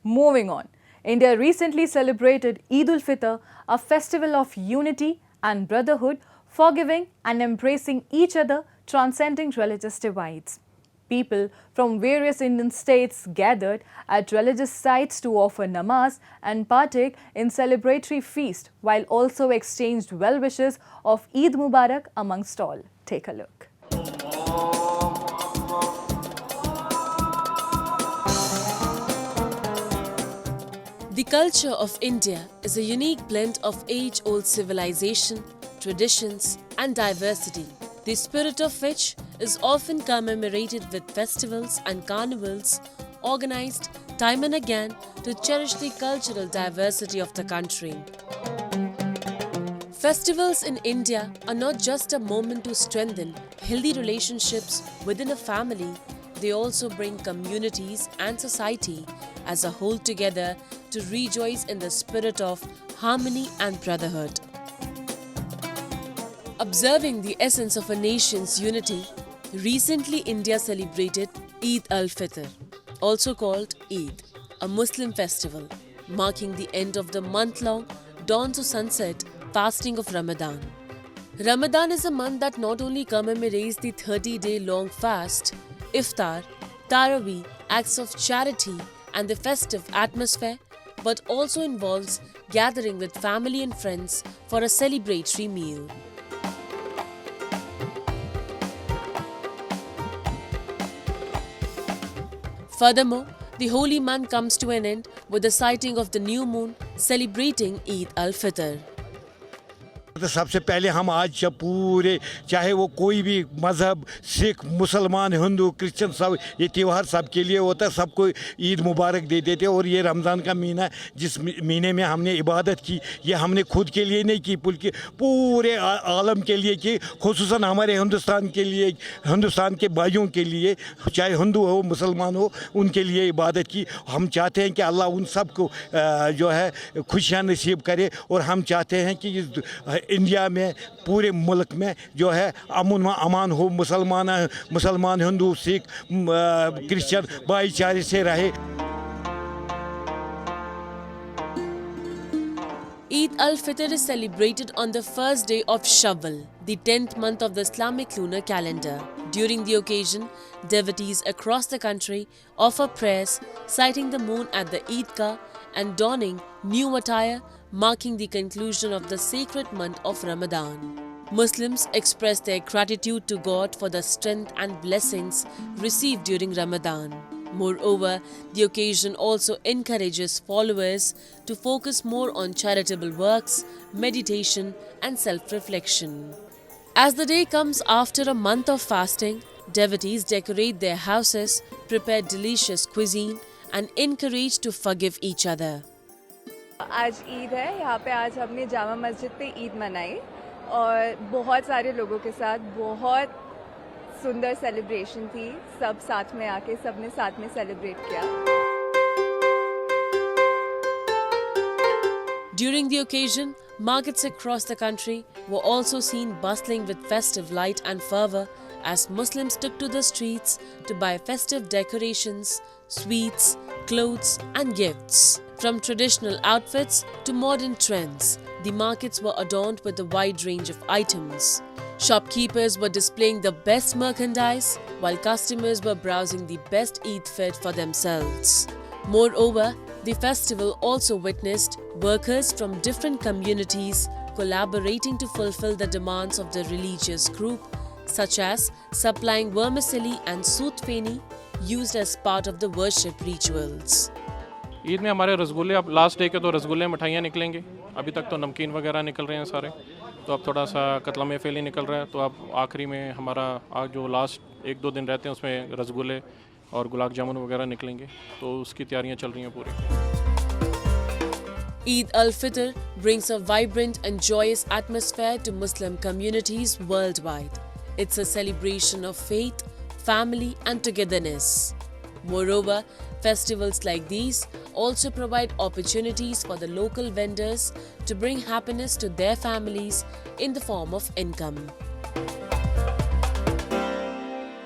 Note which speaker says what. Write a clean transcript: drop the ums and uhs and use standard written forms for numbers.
Speaker 1: Moving on, India recently celebrated Eid ul-Fitr, a festival of unity and brotherhood, forgiving and embracing each other, transcending religious divides. People from various Indian states gathered at religious sites to offer namaz and partake in celebratory feast, while also exchanged well wishes of Eid Mubarak amongst all. Take a look.
Speaker 2: The culture of India is a unique blend of age-old civilization, traditions and diversity, the spirit of which is often commemorated with festivals and carnivals organized time and again to cherish the cultural diversity of the country. Festivals in India are not just a moment to strengthen healthy relationships within a family, they also bring communities and society as a whole together to rejoice in the spirit of harmony and brotherhood. Observing the essence of a nation's unity, recently India celebrated Eid al-Fitr, also called Eid, a Muslim festival, marking the end of the month-long dawn to sunset fasting of Ramadan. Ramadan is a month that not only commemorates the 30-day-long fast, iftar, Taraweeh, acts of charity and the festive atmosphere, but also involves gathering with family and friends for a celebratory meal. Furthermore, the holy month comes to an end with the sighting of the new moon celebrating Eid al-Fitr.
Speaker 3: तो सबसे पहले हम आज जब पूरे चाहे वो कोई भी मज़हब सिख मुसलमान हिंदू क्रिश्चियन सब ये त्यौहार सबके लिए होता है, सबको ईद मुबारक दे देते हैं। और ये रमज़ान का महीना है जिस महीने में हमने इबादत की, ये हमने खुद के लिए नहीं की बल्कि पूरे आलम के लिए की, खुसूसन हमारे हिंदुस्तान के लिए, हिंदुस्तान के भाइयों के लिए, चाहे हिंदू हो मुसलमान हो, उनके लिए इबादत की। हम चाहते हैं कि अल्लाह उन सब को जो है खुशियाँ नसीब करे। और हम चाहते हैं कि इंडिया में पूरे मुल्क में जो है अमन व अमान हो, मुसलमान हिंदू सिख क्रिश्चियन भाईचारे से रहे।
Speaker 2: Eid al-Fitr is celebrated on the first day of Shawwal, the 10th month of the Islamic lunar calendar. During the occasion, devotees across the country offer prayers, sighting the moon at the Eidgah and donning new attire, marking the conclusion of the sacred month of Ramadan. Muslims express their gratitude to God for the strength and blessings received during Ramadan. Moreover, the occasion also encourages followers to focus more on charitable works, meditation and self-reflection. As the day comes after a month of fasting, devotees decorate their houses, prepare delicious cuisine and encourage to forgive each other.
Speaker 4: आज ईद है, यहाँ पे आज हमने जामा मस्जिद पे ईद मनाई और बहुत सारे लोगों के साथ बहुत सुंदर सेलिब्रेशन थी। सब साथ में आके सबने साथ में सेलिब्रेट किया।
Speaker 2: During the occasion, markets across the country were also seen bustling with festive light and fervor as Muslims took to the streets to buy festive decorations, sweets, clothes and gifts. From traditional outfits to modern trends, the markets were adorned with a wide range of items. Shopkeepers were displaying the best merchandise, while customers were browsing the best Eid fit for themselves. Moreover, the festival also witnessed workers from different communities collaborating to fulfill the demands of the religious group, such as supplying vermicelli and soot feni used as part of the worship rituals.
Speaker 5: Eid में हमारे रसगुल्ले, अब last day के तो रसगुल्ले मिठाइयाँ निकलेंगे, अभी तक तो नमकीन वगैरह निकल रहे हैं सारे, तो अब थोड़ा सा कतला महफिल निकल रहा है, तो अब आखिरी में हमारा आज जो लास्ट 1-2 दिन रहते हैं उसमें रसगुल्ले और गुलाब जामुन वगैरह निकलेंगे, तो उसकी तैयारियाँ चल रही हैं पूरी।
Speaker 2: Eid al-Fitr brings a vibrant and joyous atmosphere to Muslim communities worldwide. It's a celebration of faith, family and togetherness. Moreover, festivals like these also provide opportunities for the local vendors to bring happiness to their families in the form of income.